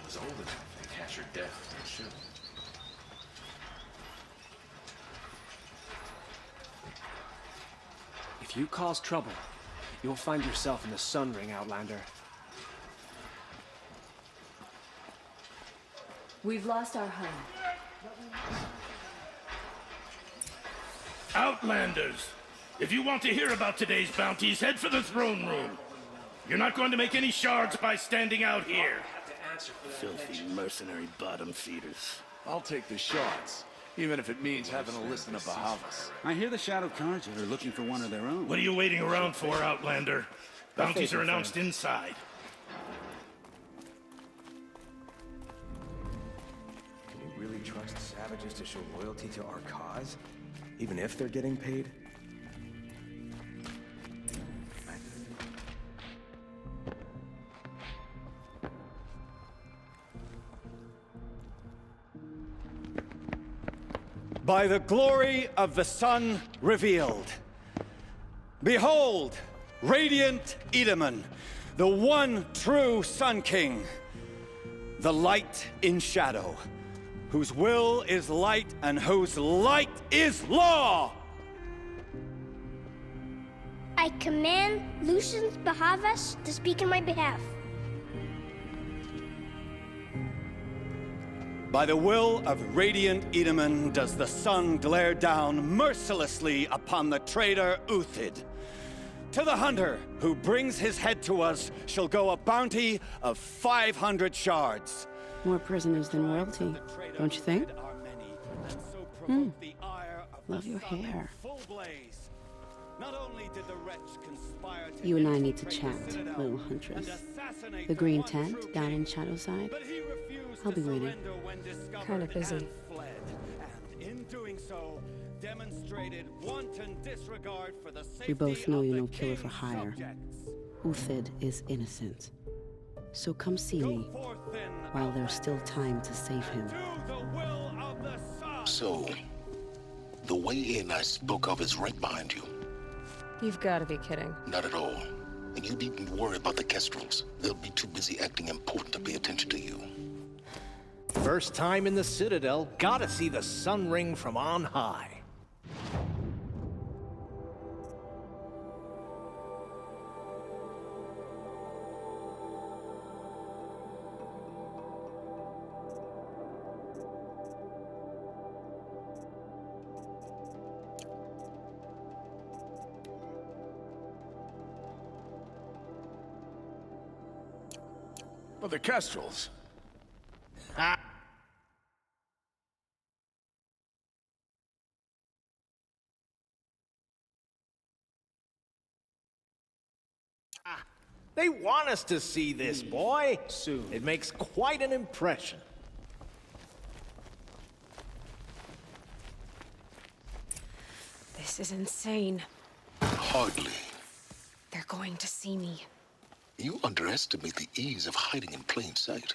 was old enough to catch her death on the ship. If you cause trouble, you'll find yourself in the Sun Ring, Outlander. We've lost our home. Outlanders! If you want to hear about today's bounties, head for the throne room. You're not going to make any shards by standing out here. Filthy mercenary bottom feeders. I'll take the shards, even if it means having to listen to Bahavas. I hear the Shadow Carja are looking for one of their own. What are you waiting around for, Outlander? Bounties are announced inside. Can you really trust savages to show loyalty to our cause? Even if they're getting paid? By the glory of the sun revealed. Behold, radiant Edaman, the one true Sun King, the light in shadow, whose will is light and whose light is law! I command Lucius Bahavas to speak in my behalf. By the will of radiant Edaman does the sun glare down mercilessly upon the traitor Uthid. To the hunter who brings his head to us shall go a bounty of 500 shards. More prisoners than royalty, don't you think? Love your hair. You and I need to chat, little huntress. The green tent down in Shadowside. I'll be waiting. Kind of busy. We both know you're no killer for hire. Uthid is innocent. So come see me while there's still time to save him. So, the way in I spoke of is right behind you. You've got to be kidding. Not at all. And you needn't worry about the Kestrels. They'll be too busy acting important to pay attention to you. First time in the Citadel, gotta see the Sun Ring from on high. But the Kestrels. They want us to see this, boy. Soon. It makes quite an impression. This is insane. Hardly. They're going to see me. You underestimate the ease of hiding in plain sight.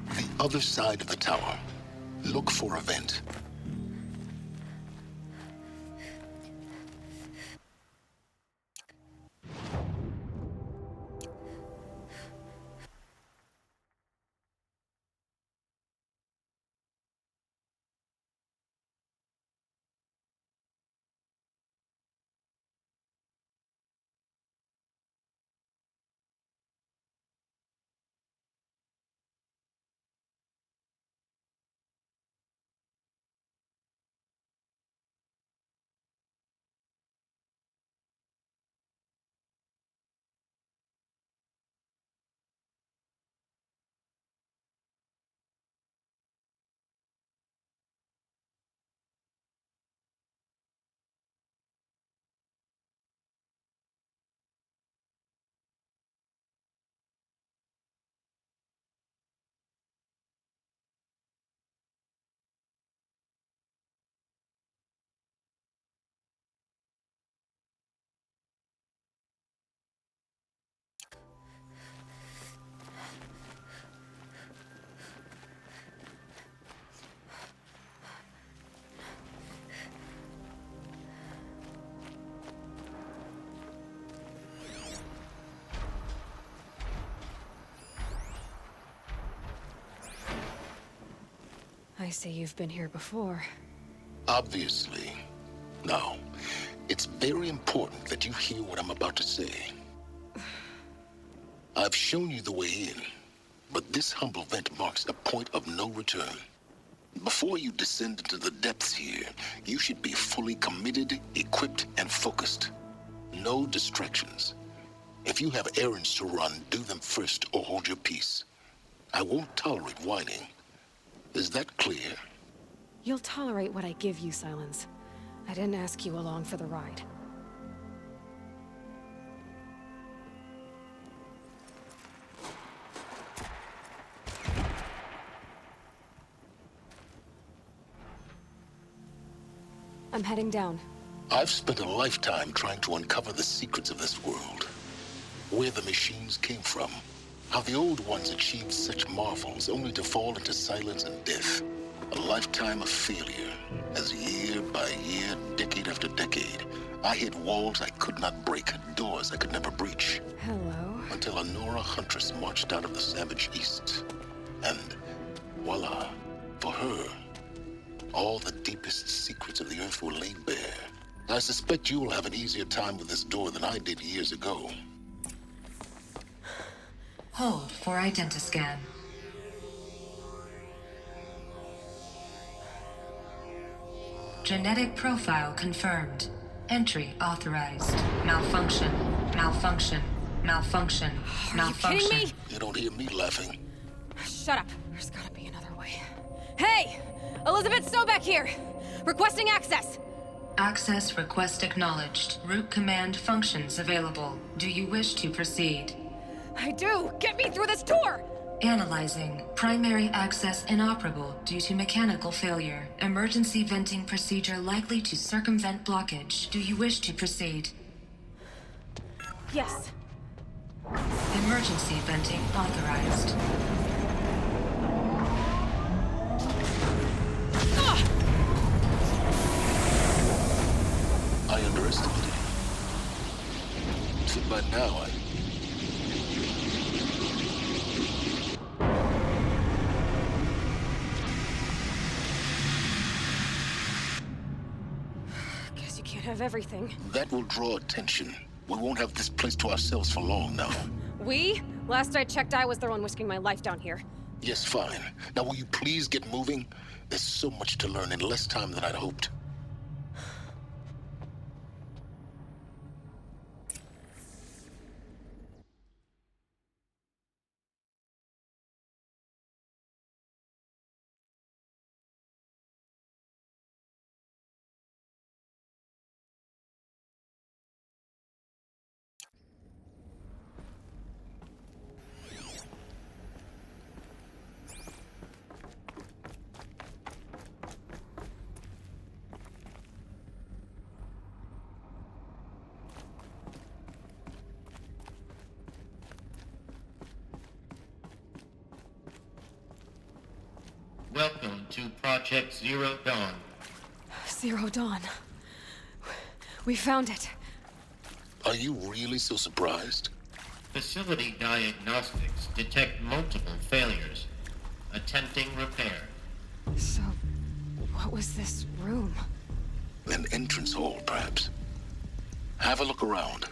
The other side of the tower. Look for a vent. I see you've been here before. Obviously. Now, it's very important that you hear what I'm about to say. I've shown you the way in, but this humble vent marks a point of no return. Before you descend into the depths here, you should be fully committed, equipped, and focused. No distractions. If you have errands to run, do them first or hold your peace. I won't tolerate whining. Is that clear? You'll tolerate what I give you, Silence. I didn't ask you along for the ride. I'm heading down. I've spent a lifetime trying to uncover the secrets of this world. Where the machines came from. How the old ones achieved such marvels only to fall into silence and death. A lifetime of failure, as year by year, decade after decade, I hit walls I could not break, doors I could never breach. Hello? Until a Nora huntress marched out of the savage east. And voila, for her, all the deepest secrets of the earth were laid bare. I suspect you will have an easier time with this door than I did years ago. Hold for identiscan. Genetic profile confirmed. Entry authorized. Malfunction. Malfunction. Malfunction. Malfunction. Are you kidding me? You don't hear me laughing. Shut up. There's gotta be another way. Hey! Elizabeth Sobek here! Requesting access! Access request acknowledged. Root command functions available. Do you wish to proceed? I do! Get me through this door! Analyzing. Primary access inoperable due to mechanical failure. Emergency venting procedure likely to circumvent blockage. Do you wish to proceed? Yes. Emergency venting authorized. I underestimated you. So by now, Guess you can't have everything. That will draw attention. We won't have this place to ourselves for long now. We? Last I checked, I was the one risking my life down here. Yes, fine. Now will you please get moving? There's so much to learn in less time than I'd hoped. Welcome to Project Zero Dawn. Zero Dawn. We found it. Are you really so surprised? Facility diagnostics detect multiple failures. Attempting repair. So, what was this room? An entrance hall, perhaps. Have a look around.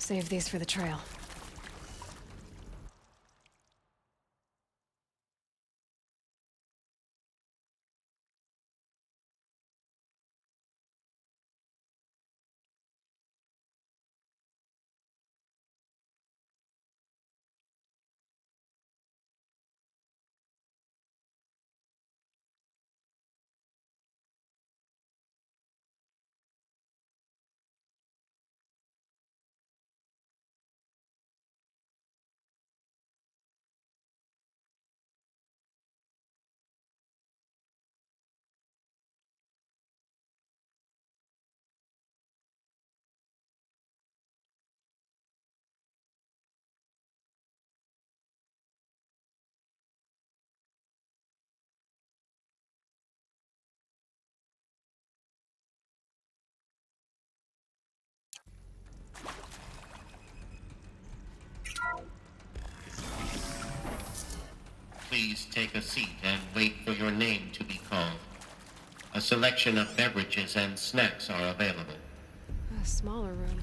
Save these for the trail. Please take a seat and wait for your name to be called. A selection of beverages and snacks are available. A smaller room.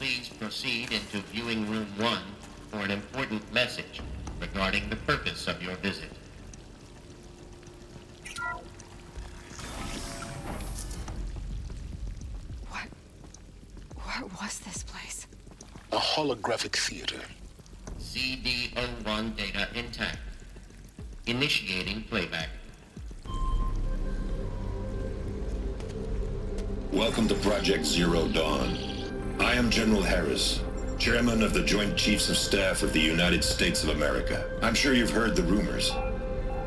Please proceed into viewing room 1 for an important message regarding the purpose of your visit. What was this place? A holographic theater. CD01 data intact. Initiating playback. Welcome to Project Zero Dawn. I am General Harris, Chairman of the Joint Chiefs of Staff of the United States of America. I'm sure you've heard the rumors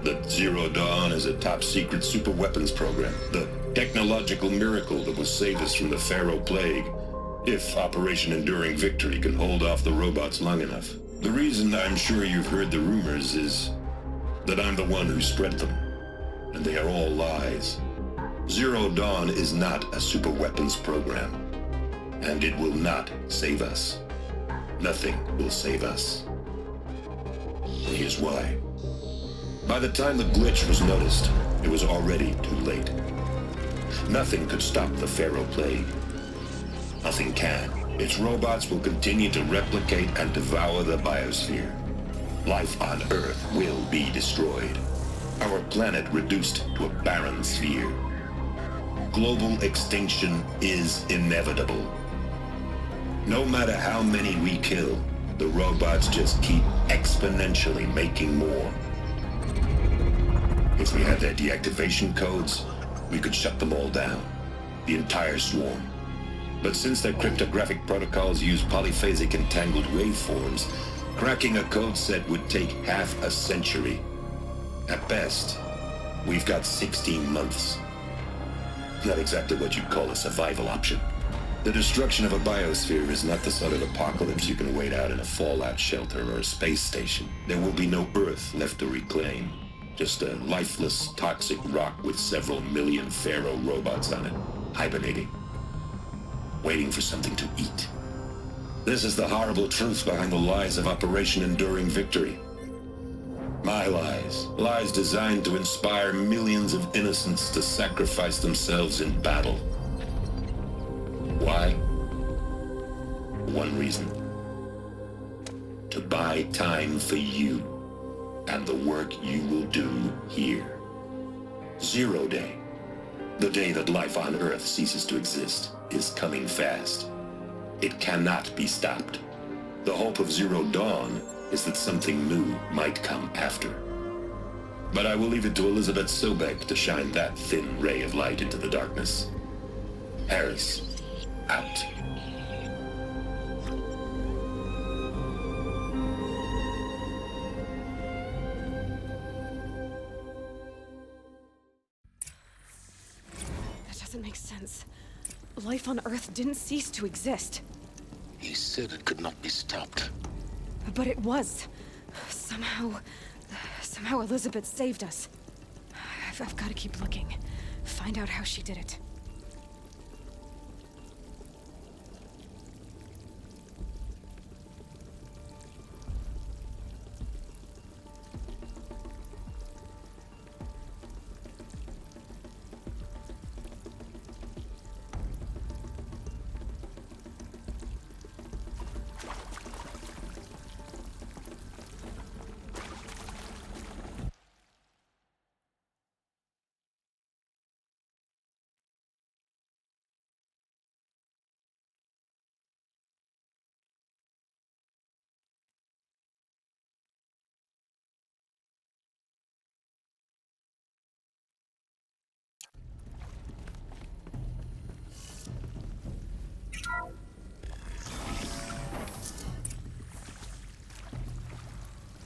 that Zero Dawn is a top-secret superweapons program, the technological miracle that will save us from the Pharaoh Plague, if Operation Enduring Victory can hold off the robots long enough. The reason I'm sure you've heard the rumors is that I'm the one who spread them, and they are all lies. Zero Dawn is not a superweapons program, and it will not save us. Nothing will save us. And here's why. By the time the glitch was noticed, it was already too late. Nothing could stop the Pharaoh Plague. Nothing can. Its robots will continue to replicate and devour the biosphere. Life on Earth will be destroyed. Our planet reduced to a barren sphere. Global extinction is inevitable. No matter how many we kill, the robots just keep exponentially making more. If we had their deactivation codes, we could shut them all down. The entire swarm. But since their cryptographic protocols use polyphasic entangled waveforms, cracking a code set would take half a century. At best, we've got 16 months. Not exactly what you'd call a survival option. The destruction of a biosphere is not the sort of apocalypse you can wait out in a fallout shelter or a space station. There will be no Earth left to reclaim. Just a lifeless, toxic rock with several million Pharaoh robots on it, hibernating, waiting for something to eat. This is the horrible truth behind the lies of Operation Enduring Victory. My lies. Lies designed to inspire millions of innocents to sacrifice themselves in battle. Why? One reason. To buy time for you and the work you will do here. Zero Day, the day that life on Earth ceases to exist, is coming fast. It cannot be stopped. The hope of Zero Dawn is that something new might come after. But I will leave it to Elizabeth Sobek to shine that thin ray of light into the darkness. Harris, out. That doesn't make sense. Life on Earth didn't cease to exist. He said it could not be stopped. But it was. Somehow Elizabeth saved us. I've got to keep looking. Find out how she did it.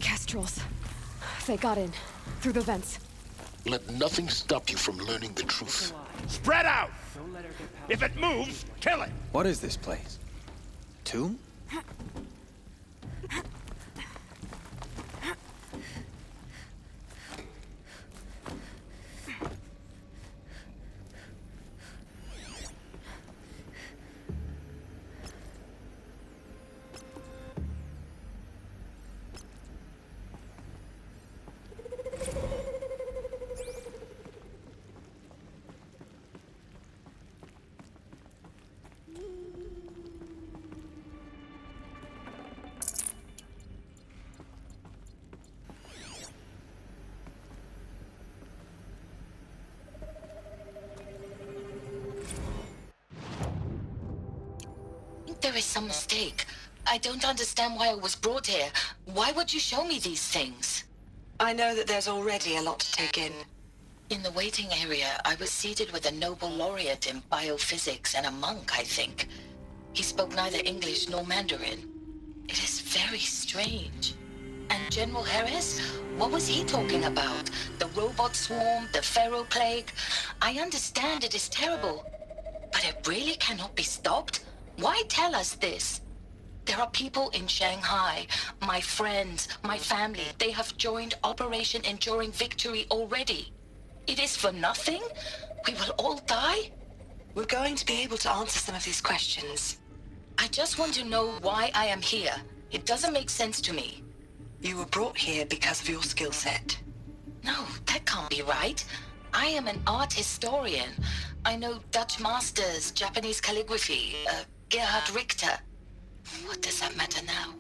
Kestrels. They got in. Through the vents. Let nothing stop you from learning the truth. Spread out! If it moves, kill it! What is this place? Tomb? think there is some mistake. I don't understand why I was brought here. Why would you show me these things? I know that there's already a lot to take in. In the waiting area, I was seated with a Nobel laureate in biophysics and a monk, I think. He spoke neither English nor Mandarin. It is very strange. And General Harris? What was he talking about? The robot swarm, the Pharaoh plague? I understand it is terrible, but it really cannot be stopped? Why tell us this? There are people in Shanghai, my friends, my family. They have joined Operation Enduring Victory already. It is for nothing? We will all die? We're going to be able to answer some of these questions. I just want to know why I am here. It doesn't make sense to me. You were brought here because of your skill set. No, that can't be right. I am an art historian. I know Dutch masters, Japanese calligraphy, Gerhard Richter. What does that matter now?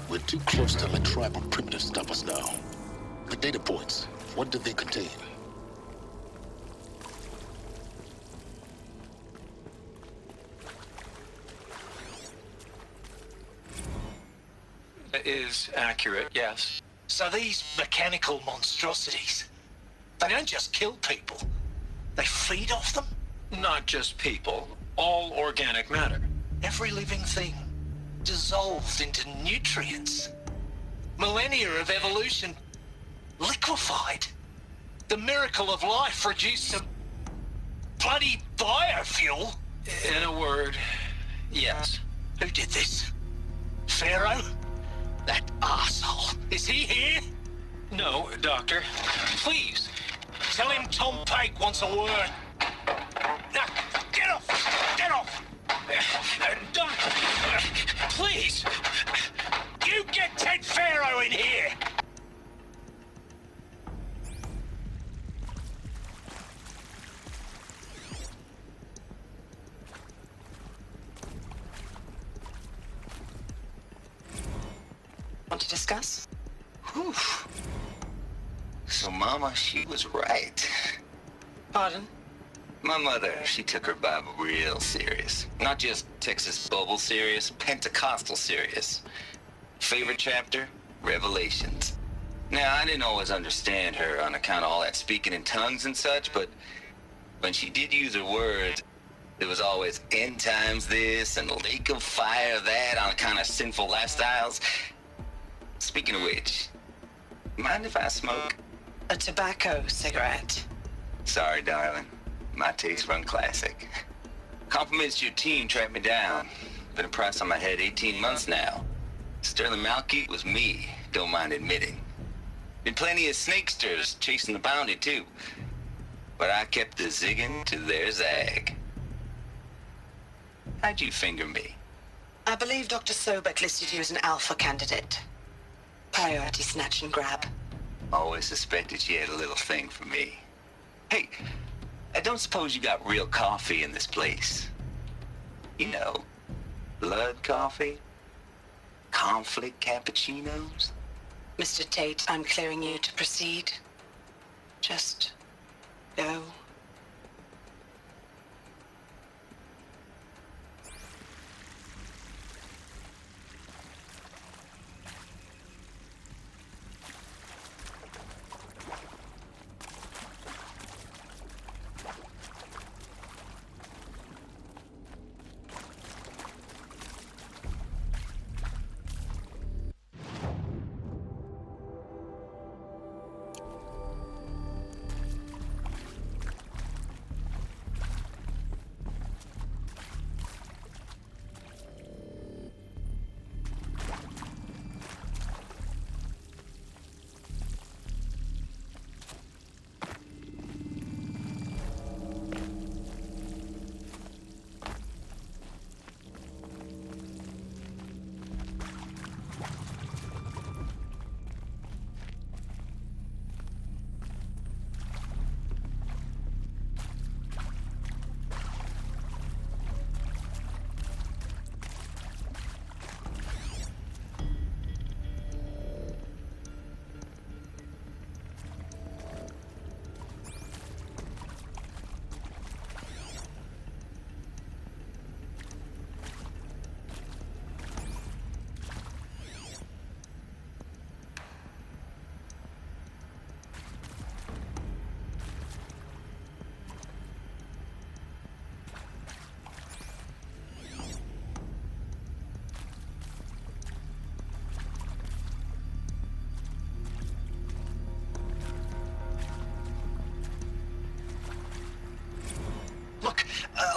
We're too close to let tribal primitives stop us now. The data points, what do they contain? Is accurate, yes. So these mechanical monstrosities, they don't just kill people, they feed off them? Not just people, all organic matter. Every living thing dissolved into nutrients. Millennia of evolution liquefied. The miracle of life reduced to bloody biofuel. In a word, yes. Who did this? Pharaoh? That arsehole. Is he here? No, Doctor. Please, tell him Tom Pike wants a word. Now, get off! Get off! Doctor, please! You get Ted Pharaoh in here! Want to discuss? Whew. So Mama, she was right. Pardon? My mother, she took her Bible real serious. Not just Texas Bubble serious, Pentecostal serious. Favorite chapter? Revelations. Now, I didn't always understand her on account of all that speaking in tongues and such, but when she did use her words, there was always end times this and lake of fire that on account of sinful lifestyles. Speaking of which, mind if I smoke? A tobacco cigarette. Sorry, darling. My taste run classic. Compliments to your team tracked me down. Been a price on my head 18 months now. Sterling Malkeet was me, don't mind admitting. Been plenty of snakesters chasing the bounty too. But I kept the zigging to their zag. How'd you finger me? I believe Dr. Sobek listed you as an alpha candidate. Priority snatch and grab. Always suspected she had a little thing for me. Hey, I don't suppose you got real coffee in this place. You know, blood coffee? Conflict cappuccinos? Mr. Tate, I'm clearing you to proceed. Just go.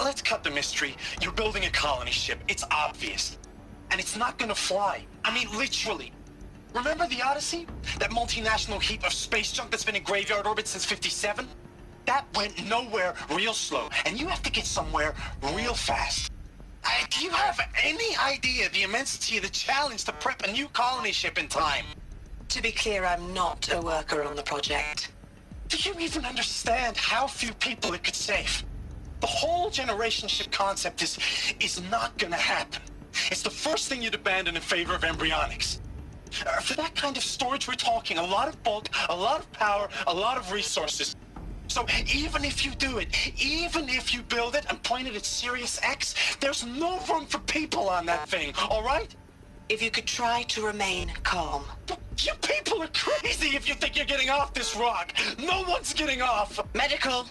let's cut the mystery. You're building a colony ship. It's obvious. And it's not gonna fly. I mean, literally. Remember the Odyssey? That multinational heap of space junk that's been in graveyard orbit since 57? That went nowhere real slow. And you have to get somewhere real fast. Do you have any idea the immensity of the challenge to prep a new colony ship in time? To be clear, I'm not a worker on the project. Do you even understand how few people it could save? The whole generation ship concept is not gonna happen. It's the first thing you'd abandon in favor of embryonics. For that kind of storage, we're talking a lot of bulk, a lot of power, a lot of resources. So even if you do it, even if you build it and point it at Sirius X, there's no room for people on that thing, all right? If you could try to remain calm. You people are crazy if you think you're getting off this rock. No one's getting off. Medical.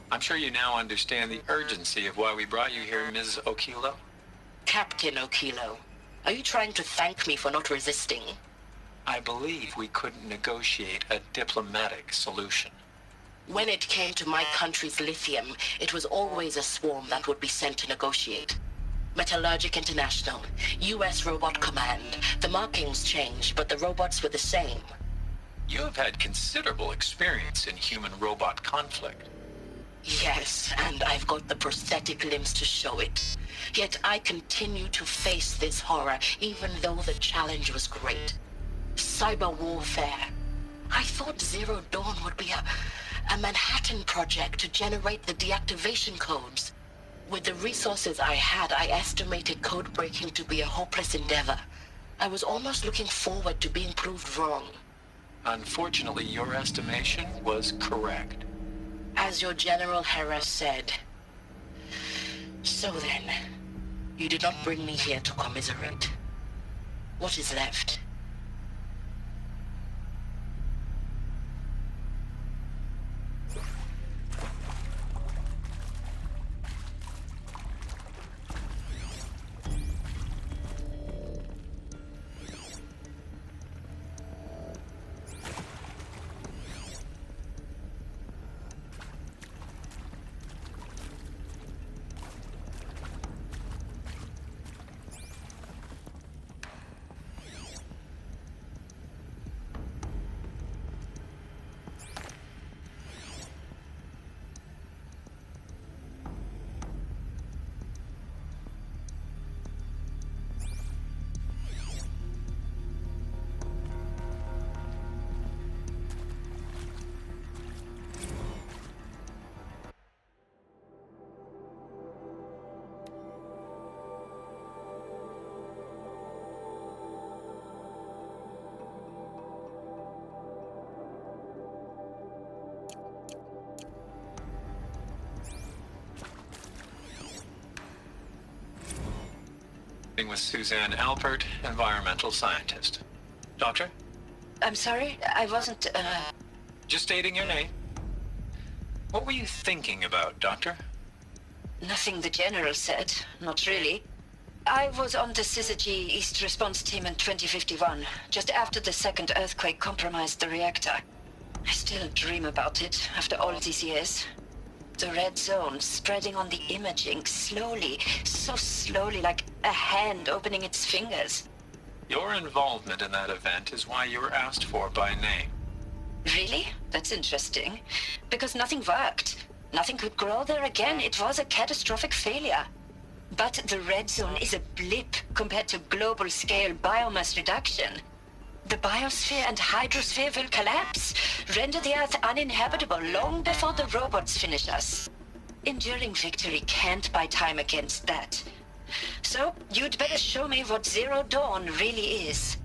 I'm sure you now understand the urgency of why we brought you here, Ms. Okilo. Captain Okilo, are you trying to thank me for not resisting? I believe we couldn't negotiate a diplomatic solution. When it came to my country's lithium, it was always a swarm that would be sent to negotiate. Metallurgic International, U.S. Robot Command. The markings changed, but the robots were the same. You have had considerable experience in human-robot conflict. Yes, and I've got the prosthetic limbs to show it. Yet I continue to face this horror, even though the challenge was great. Cyber warfare. I thought Zero Dawn would be a Manhattan project to generate the deactivation codes. With the resources I had, I estimated code breaking to be a hopeless endeavor. I was almost looking forward to being proved wrong. Unfortunately, your estimation was correct. As your General Hera said. So then, you did not bring me here to commiserate. What is left? With Suzanne Alpert, environmental scientist. Doctor? I'm sorry, I wasn't, Just stating your name. What were you thinking about, Doctor? Nothing the General said. Not really. I was on the Syzygy East Response Team in 2051, just after the second earthquake compromised the reactor. I still dream about it, after all these years. The red zone spreading on the imaging, slowly, so slowly, like a hand opening its fingers. Your involvement in that event is why you were asked for by name. Really? That's interesting. Because nothing worked. Nothing could grow there again. It was a catastrophic failure. But the red zone is a blip compared to global-scale biomass reduction. The biosphere and hydrosphere will collapse, render the Earth uninhabitable long before the robots finish us. Enduring victory can't buy time against that. So, you'd better show me what Zero Dawn really is.